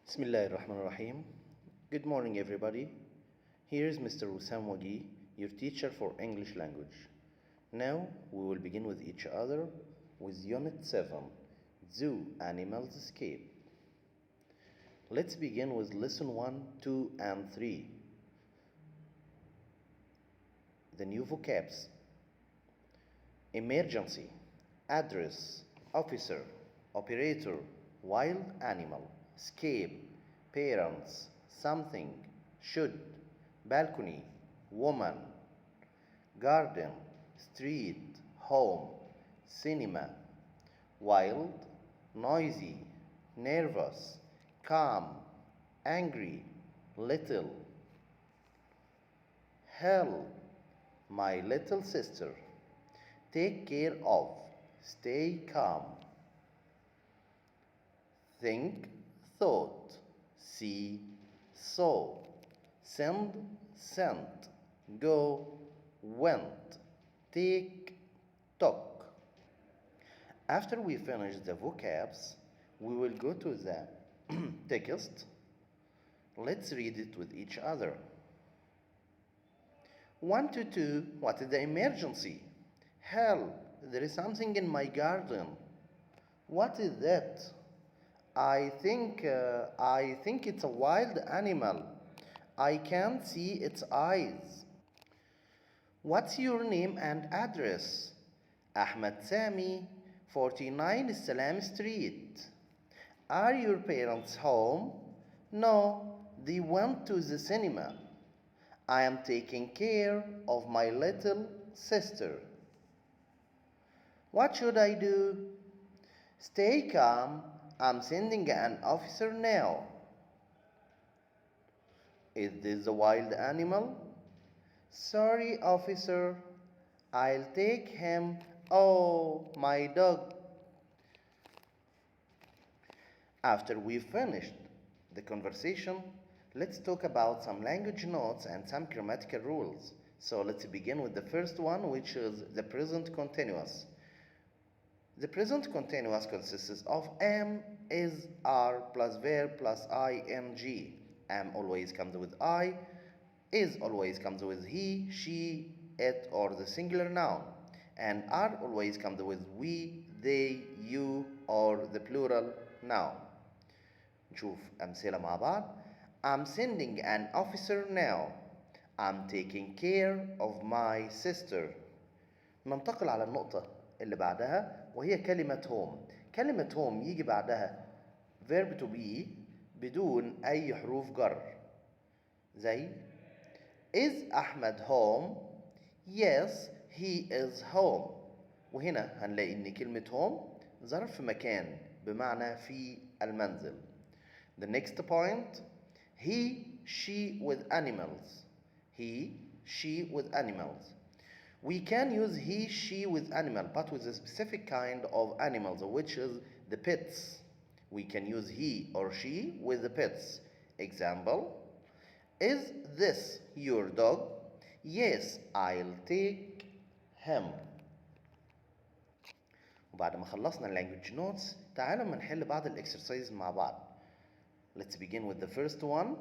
Bismillahirrahmanirrahim. Good morning, everybody. Here is Mr. WESSAM WAGIEH, your teacher for English language. Now we will begin with each other with Unit 7, Zoo Animals Escape. Let's begin with Lesson 1, 2, and 3. The new vocabs: emergency, address, officer, operator, wild animal, escape, parents, something, should, balcony, woman, garden, street, home, cinema, wild, noisy, nervous, calm, angry, little. Help, my little sister. Take care of, stay calm. Think, thought, see, saw, send, sent, go, went, take, took. After we finish the vocabs, we will go to the text. Let's read it with each other. 1 to 2. What is the emergency? Help, there is something in my garden. What is that? I think it's a wild animal. I can't see its eyes. What's your name and address? Ahmed Sami, 49 Salam Street. Are your parents home? No, they went to the cinema. I am taking care of my little sister. What should I do? Stay calm. I'm sending an officer now. Is this a wild animal? Sorry, officer. I'll take him. Oh, my dog. After we've finished the conversation, let's talk about some language notes and some grammatical rules. So let's begin with the first one, which is the present continuous. The present continuous consists of am, is, are, plus verb, plus ing. Am always comes with I, is always comes with he, she, it, or the singular noun. And are always comes with we, they, you, or the plural noun. نشوف أمثلة مع بعض. I'm sending an officer now. I'm taking care of my sister. ننتقل على النقطة اللي بعدها وهي كلمة home. كلمة home يجي بعدها verb to be بدون أي حروف جر. زي Is Ahmed home? Yes, he is home. وهنا هنلاقي إن كلمة home ظرف مكان بمعنى في المنزل. The next point: he, she with animals. He, she with animals. We can use he, she with animal, but with a specific kind of animals, which is the pets. We can use he or she with the pets. Example: Is this your dog? Yes, I'll take him. وبعد ما خلصنا language notes تعالوا نحل بعض الexercises مع بعض. Let's begin with the first one.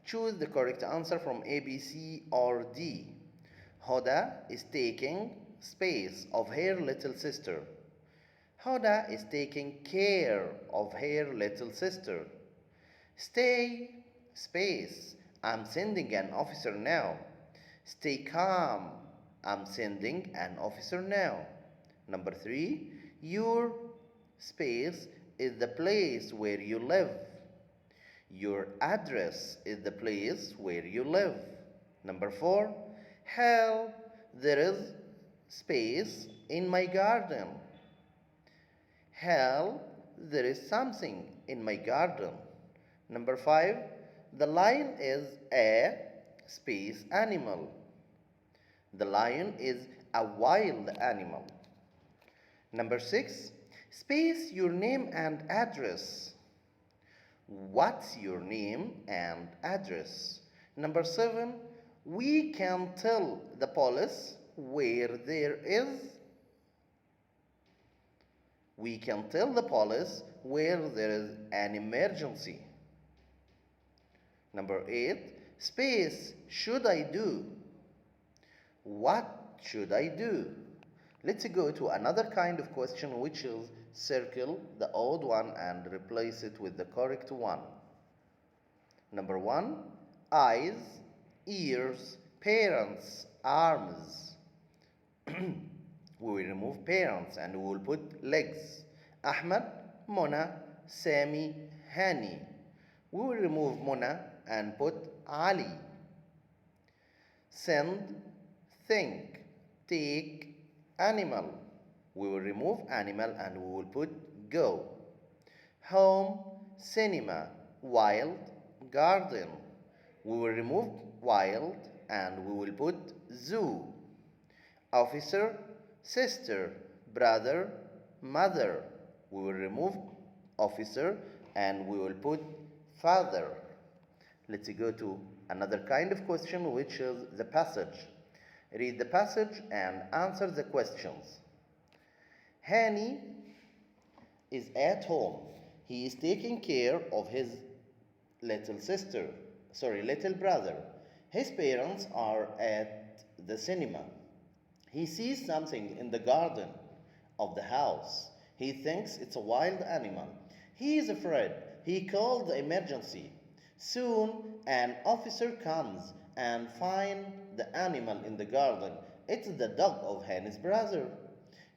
Choose the correct answer from A, B, C, or D. Hoda is taking space of her little sister. Hoda is taking care of her little sister. Stay, space. I'm sending an officer now. Stay calm. I'm sending an officer now. Number 3. Your space is the place where you live. Your address is the place where you live. Number 4. Help, there is space in my garden. Help, there is something in my garden. Number 5. The lion is a space animal. The lion is a wild animal. Number 6. Space your name and address. What's your name and address? Number 7. We can tell the police where there is. We can tell the police where there is an emergency. Number 8, space, should I do? What should I do? Let's go to another kind of question, which is circle the odd one and replace it with the correct one. Number 1, eyes, ears, parents, arms. We will remove parents and we will put legs. Ahmed, Mona, Sami, Hani. We will remove Mona and put Ali. Send, think, take, animal. We will remove animal and we will put go. Home, cinema, wild, garden. We will remove wild and we will put zoo. Officer, sister, brother, mother. We will remove officer and we will put father. Let's go to another kind of question, which is the passage. Read the passage and answer the questions. Hani is at home. He is taking care of his little brother. His parents are at the cinema. He sees something in the garden of the house. He thinks it's a wild animal. He is afraid. He called the emergency. Soon an officer comes and finds the animal in the garden. It's the dog of Hani's brother.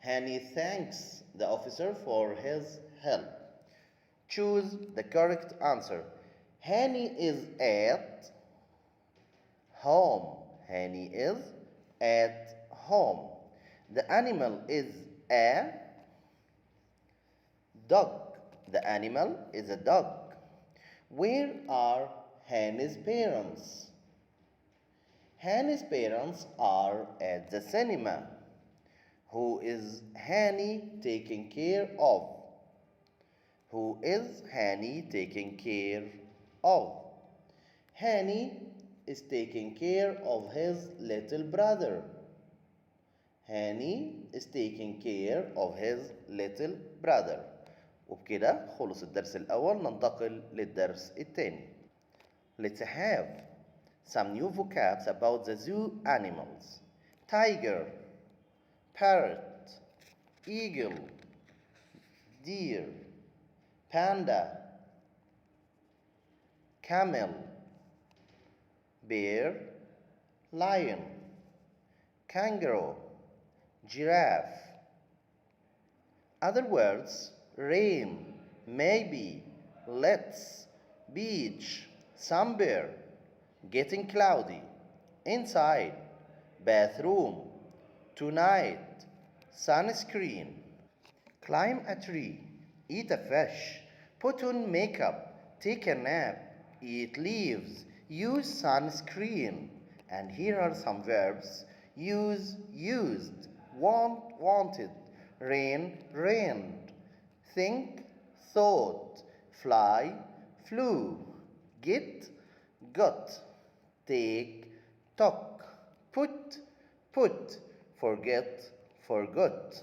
Hani thanks the officer for his help. Choose the correct answer. Hani is at home. Hani is at home. The animal is a dog. The animal is a dog. Where are Hani's parents? Hani's parents are at the cinema. Who is Hani taking care of? Who is Hani taking care of? Hani is taking care of his little brother. Hani is taking care of his little brother. وبكده خلص الدرس الأول. ننتقل للدرس الثاني. Let's have some new vocabs about the zoo animals. Tiger, parrot, eagle, deer, panda, camel, bear, lion, kangaroo, giraffe. Other words: rain, maybe, let's, beach, somewhere, getting cloudy, inside, bathroom, tonight, sunscreen, climb a tree, eat a fish, put on makeup, take a nap, eat leaves, use sunscreen. And here are some verbs: use, used, want, wanted, rain, rained, think, thought, fly, flew, get, got, take, took, put, put, forget, forgot.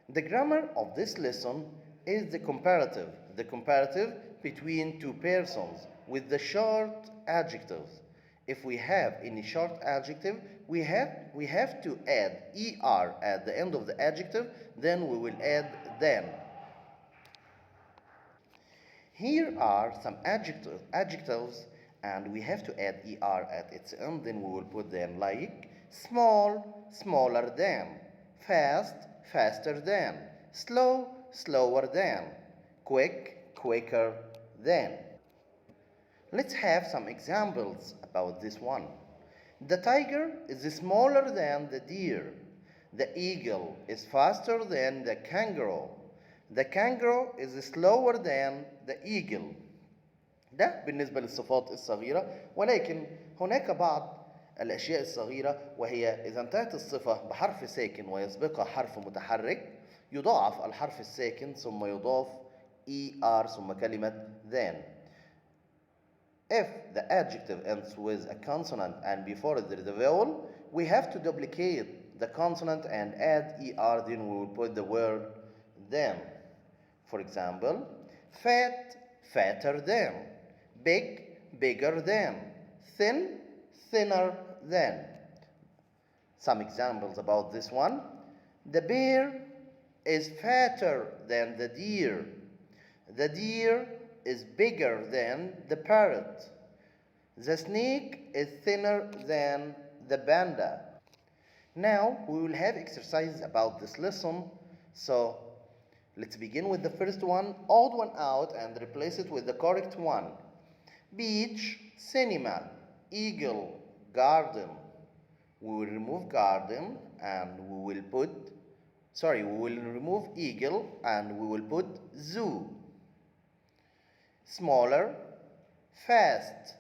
The grammar of this lesson is the comparative between two persons with the short adjectives. If we have any short adjective, we have to add er at the end of the adjective, then we will add than. Here are some adjectives and we have to add er at its end, then we will put them like small, smaller than, fast, faster than, slow, slower than, quick, quicker than. Let's have some examples about this one. The tiger is smaller than the deer. The eagle is faster than the kangaroo. The kangaroo is slower than the eagle. ده بالنسبة للصفات الصغيرة، ولكن هناك بعض الأشياء الصغيرة، وهي إذا انتهت الصفة بحرف ساكن ويسبقها حرف متحرك يضاعف الحرف الساكن ثم يضاف er ثم كلمة than. If the adjective ends with a consonant and before it there is a vowel, we have to duplicate the consonant and add er, then we will put the word than. For example, fat, fatter than, big, bigger than. Thin, thinner than. Some examples about this one. The bear is fatter than the deer. The deer is bigger than the parrot. The snake is thinner than the panda. Now we will have exercises about this lesson. So let's begin with the first one. Odd one out and replace it with the correct one. Beach, cinema, eagle, garden. We will remove garden and we will remove eagle and we will put zoo. Smaller, fast,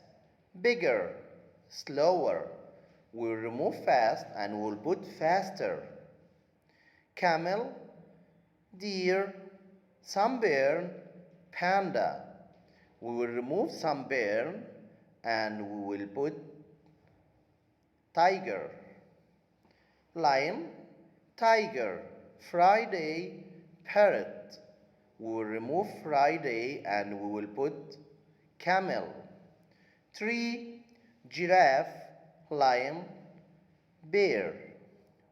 bigger, slower. We'll remove fast and we'll put faster. Camel, deer, sunburn, panda. We will remove sunburn and we will put tiger. Lion, tiger, Friday, parrot. We will remove Friday and we will put camel. Tree, giraffe, lion, bear.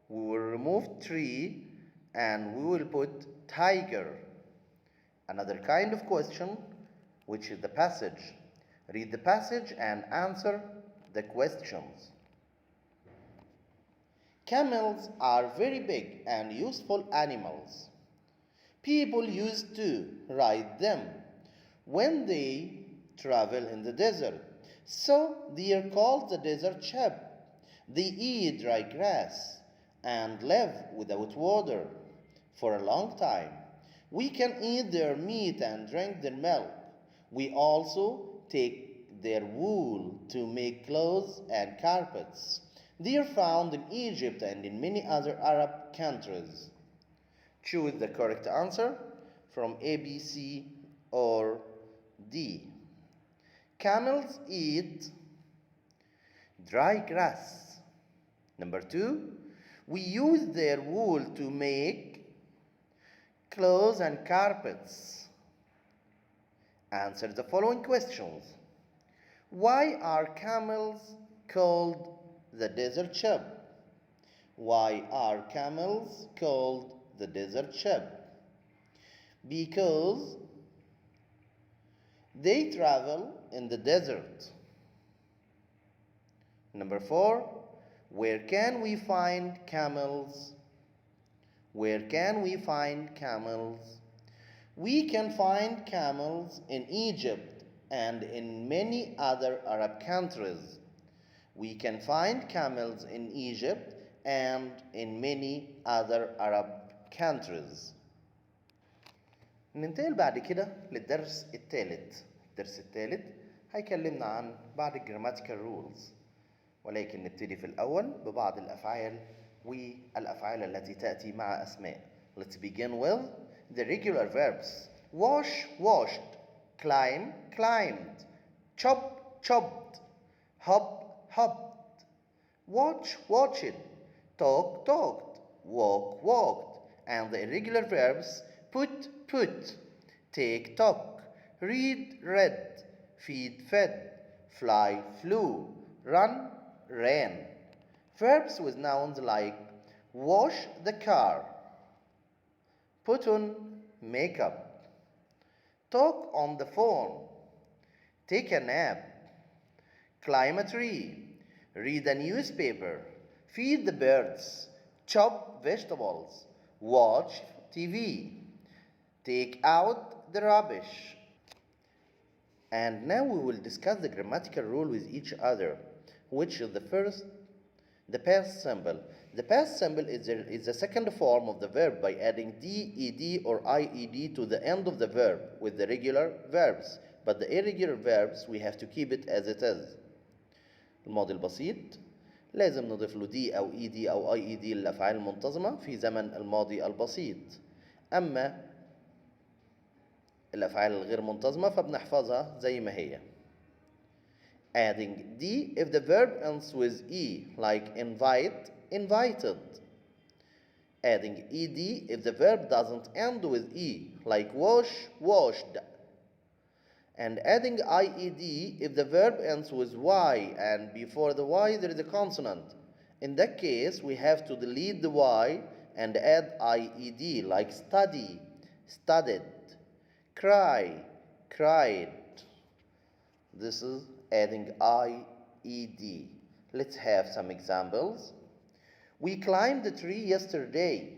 We will remove tree and we will put tiger. Another kind of question, which is the passage. Read the passage and answer the questions. Camels are very big and useful animals. People used to ride them when they travel in the desert. So they are called the desert sheep. They eat dry grass and live without water for a long time. We can eat their meat and drink their milk. We also take their wool to make clothes and carpets. They are found in Egypt and in many other Arab countries. Choose the correct answer from A, B, C, or D. Camels eat dry grass. Number 2, we use their wool to make clothes and carpets. Answer the following questions. Why are camels called the desert sheep? Why are camels called the desert sheep? Because they travel in the desert. Number 4, where can we find camels? Where can we find camels? We can find camels in Egypt and in many other Arab countries. We can find camels in Egypt and in many other Arab countries. ننتقل بعد كده للدرس الثالث. الدرس الثالث هيكلمنا عن بعض الجراماتيكال رولز، ولكن نبتدي في الأول ببعض الأفعال والأفعال التي تأتي مع أسماء. Let's begin with the regular verbs. Wash, washed. Climb, climbed. Chop, chopped. Hop, hopped. Watch, watched. Talk, talked. Walk, walked. And the irregular verbs put, put. Take, took. Read, read. Feed, fed. Fly, flew. Run, ran. Verbs with nouns like wash the car, put on makeup, talk on the phone, take a nap, climb a tree, read a newspaper, feed the birds, chop vegetables, watch TV, take out the rubbish. And now we will discuss the grammatical rule with each other, which is the first, the past simple. The past simple is the second form of the verb by adding ed or ied to the end of the verb with the regular verbs. But the irregular verbs we have to keep it as it is. الماضي البسيط لازم نضيف له دي أو ed أو ied للأفعال المنتظمة في زمن الماضي البسيط. أما الأفعال الغير منتظمة فبنحفظها زي ما هي. Adding D if the verb ends with E, like invite, invited. Adding ed if the verb doesn't end with E, like wash, washed. and adding IED if the verb ends with Y and before the Y there is a consonant. In that case, we have to delete the Y and add IED, like study, studied, cry, cried. This is adding IED. Let's have some examples. We climbed the tree yesterday.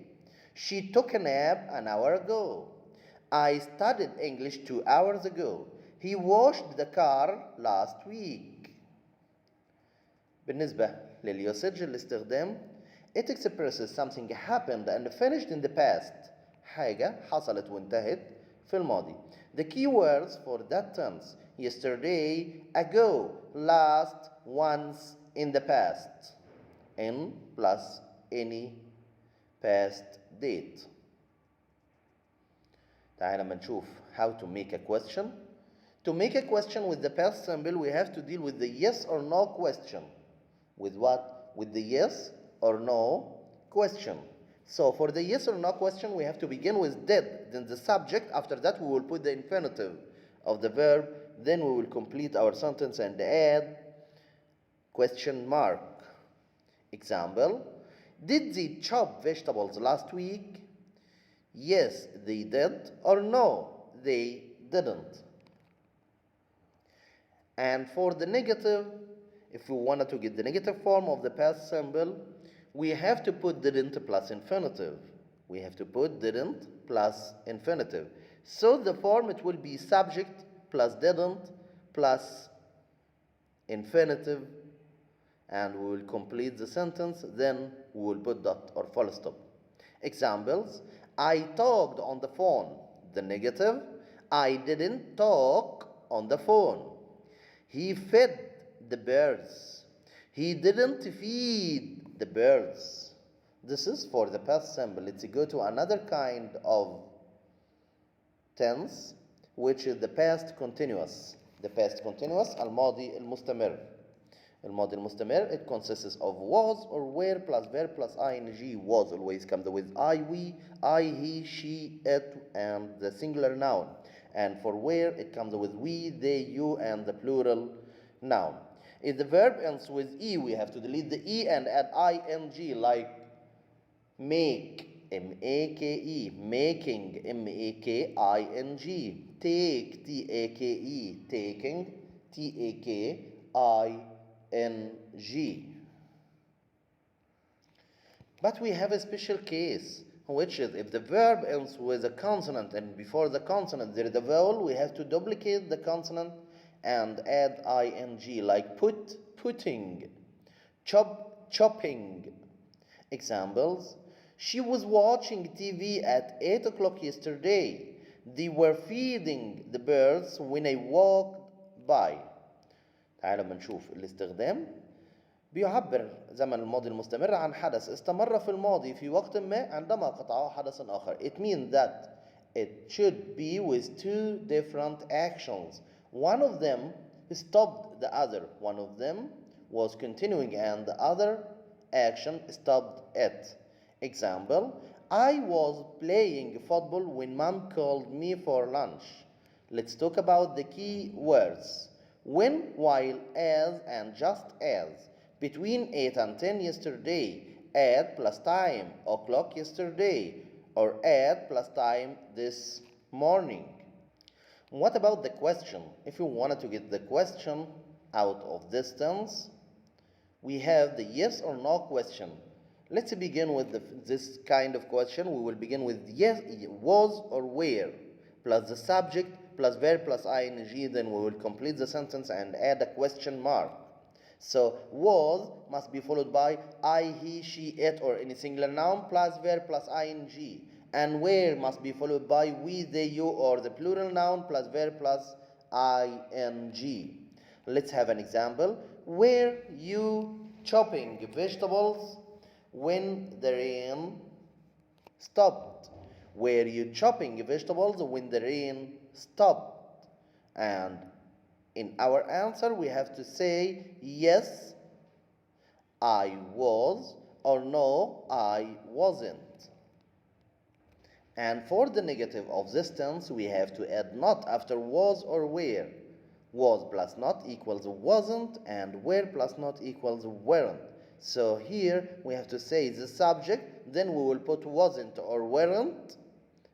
She took a nap an hour ago. I studied English 2 hours ago. He washed the car last week. بالنسبة لليوسج الاستخدام it expresses something happened and finished in the past. حاجة حصلت وانتهت في الماضي. The key words for that tense: yesterday, ago, last, once, in the past. In plus any past date. تعال لما نشوف how to make a question. To make a question with the past simple, we have to deal with the yes or no question. With what? With the yes or no question. So for the yes or no question, we have to begin with did, then the subject. After that, we will put the infinitive of the verb. Then we will complete our sentence and add question mark. Example: did they chop vegetables last week? Yes, they did, or no, they didn't. And for the negative, if we wanted to get the negative form of the past simple, we have to put didn't plus infinitive. We have to put didn't plus infinitive. So the form, it will be subject plus didn't plus infinitive, and we will complete the sentence. Then we will put dot or full stop. Examples: I talked on the phone. The negative: I didn't talk on the phone. He fed the birds. He didn't feed the birds. This is for the past simple. Let's go to another kind of tense, which is the past continuous. The past continuous, الماضي المستمر. الماضي المستمر, it consists of was or were plus verb plus ing. Was always comes with I, we, I, he, she, it, and the singular noun. And for were, it comes with we, they, you, and the plural noun. If the verb ends with e, we have to delete the e and add ing, like make, M-A-K-E, making, M-A-K-I-N-G, take, T-A-K-E, taking, T-A-K-I-N-G. But we have a special case, which is if the verb ends with a consonant and before the consonant there is a vowel, we have to duplicate the consonant and add ing, like put, putting, chop, chopping. Examples: she was watching TV at 8 o'clock yesterday. They were feeding the birds when I walked by. تعالوا ما نشوف الاستخدام. بيعبر زمن الماضي المستمر عن حدث استمر في الماضي في وقت ما عندما قطعه حدث آخر. It means that it should be with two different actions. One of them stopped the other. One of them was continuing and the other action stopped it. Example: I was playing football when mom called me for lunch. Let's talk about the key words. When, while, as, and just as. Between 8 and 10 yesterday. At plus time, o'clock yesterday. Or at plus time this morning. What about the question? If you wanted to get the question out of this tense, we have the yes or no question. Let's begin with this kind of question. We will begin with yes, was or were, plus the subject, plus verb, plus ing. Then we will complete the sentence and add a question mark. So was must be followed by I, he, she, it, or any singular noun, plus verb, plus ing. And where must be followed by we, they, you, or the plural noun, plus verb, plus ing. Let's have an example. Were you chopping vegetables when the rain stopped? Were you chopping vegetables when the rain stopped? And in our answer, we have to say yes, I was, or no, I wasn't. And for the negative of this tense, we have to add not after was or were. Was plus not equals wasn't, and were plus not equals weren't. So here we have to say the subject, then we will put wasn't or weren't,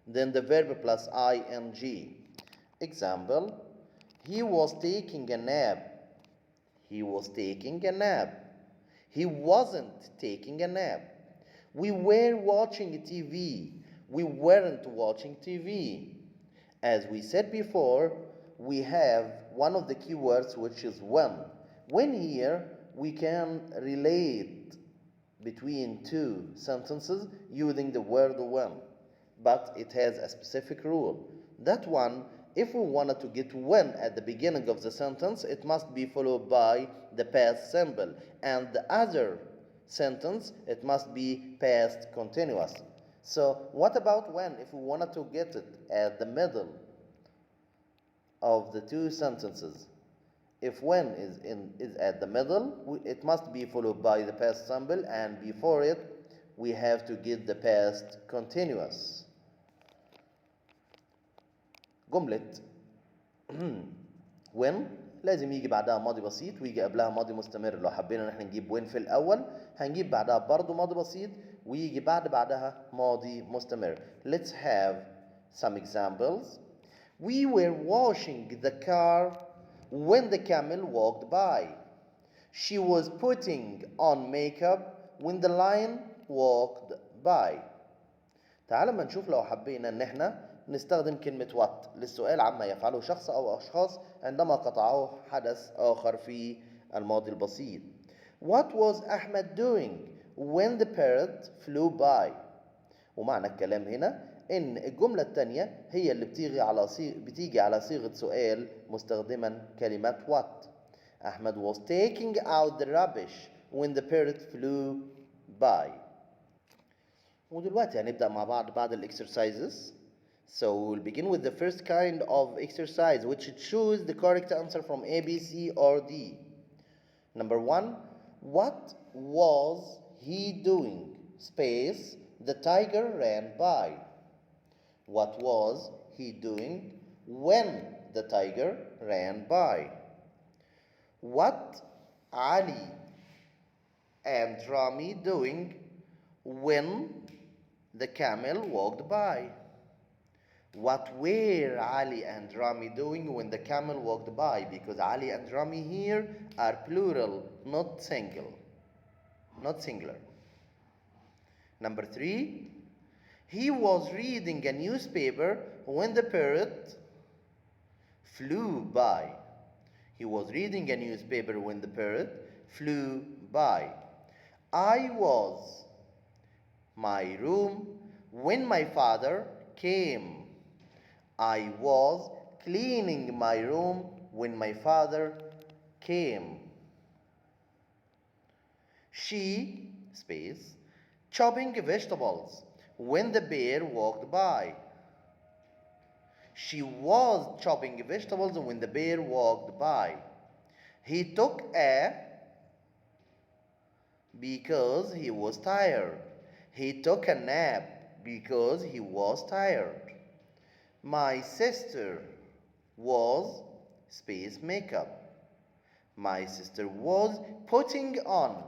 then the verb plus ing. Example, he was taking a nap. He was taking a nap. He wasn't taking a nap. We were watching TV. We weren't watching TV. As we said before, we have one of the keywords, which is when. When here, we can relate between two sentences using the word when, but it has a specific rule. That one, if we wanted to get when at the beginning of the sentence, it must be followed by the past simple, and the other sentence, it must be past continuous. So what about when, if we wanted to get it at the middle of the two sentences? If when is at the middle, it must be followed by the past simple, and before it we have to get the past continuous. جملة when لازم يجي بعدها ماضي بسيط ويجي قبلها ماضي مستمر. لو حبينا ان احنا نجيب when في الاول هنجيب بعدها برضو ماضي بسيط ويجي بعدها ماضي مستمر. Let's have some examples. We were washing the car when the camel walked by. She was putting on makeup when the lion walked by. تعال ما نشوف لو حبينا ان احنا نستخدم كلمة what للسؤال عما يفعله شخص أو أشخاص عندما قطعوه حدث آخر في الماضي البسيط. What was Ahmed doing when the parrot flew by؟ ومعنى الكلام هنا إن الجملة الثانية هي اللي بتيجي على صيغة سؤال مستخدما كلمة what. Ahmed was taking out the rubbish when the parrot flew by. ودلوقتي هنبدأ مع بعض exercises. So we'll begin with the first kind of exercise, which choose the correct answer from A, B, C, or D. Number 1, what was he doing? Space, the tiger ran by. What was he doing when the tiger ran by? What Ali and Rami doing when the camel walked by? What were Ali and Rami doing when the camel walked by? Because Ali and Rami here are plural, not single. Not singular. Number 3, he was reading a newspaper when the parrot flew by. He was reading a newspaper when the parrot flew by. I was my room when my father came. I was cleaning my room when my father came. She, space, chopping vegetables when the bear walked by. She was chopping vegetables when the bear walked by. He took a because he was tired. He took a nap because he was tired. My sister was, space, makeup. My sister was putting on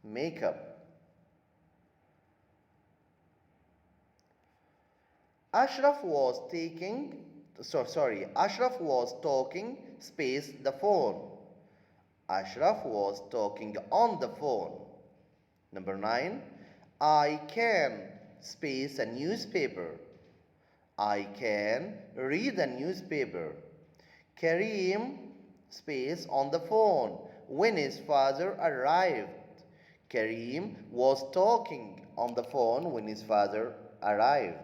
makeup. Ashraf was talking, space, the phone. Ashraf was talking on the phone. Number 9, I can, space, a newspaper. I can read a newspaper. Kareem, space, on the phone when his father arrived. Kareem was talking on the phone when his father arrived.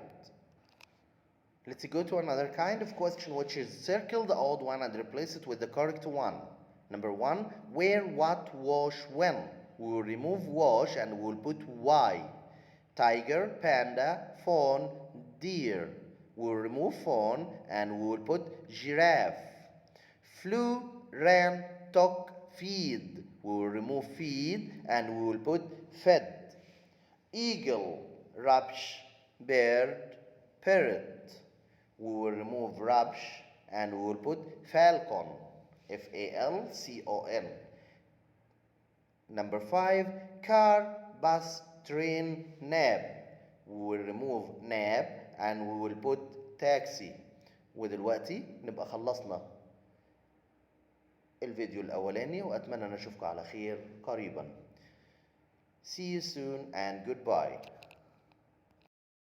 Let's go to another kind of question, which is circle the odd one and replace it with the correct one. Number 1, where, what, wash, when. We will remove wash and we will put why. Tiger, panda, fawn, deer. We will remove fawn and we will put giraffe. Flew, ran, took, feed. We will remove feed and we will put fed. Eagle, rapsh, bird, parrot. We will remove rubbish and we will put falcon. Falcon. Number 5, car, bus, train, nab. We will remove nab and we will put taxi. ودلوقتي نبقى خلصنا الفيديو الأولاني وأتمنى نشوفكم على خير قريبا. See you soon and goodbye.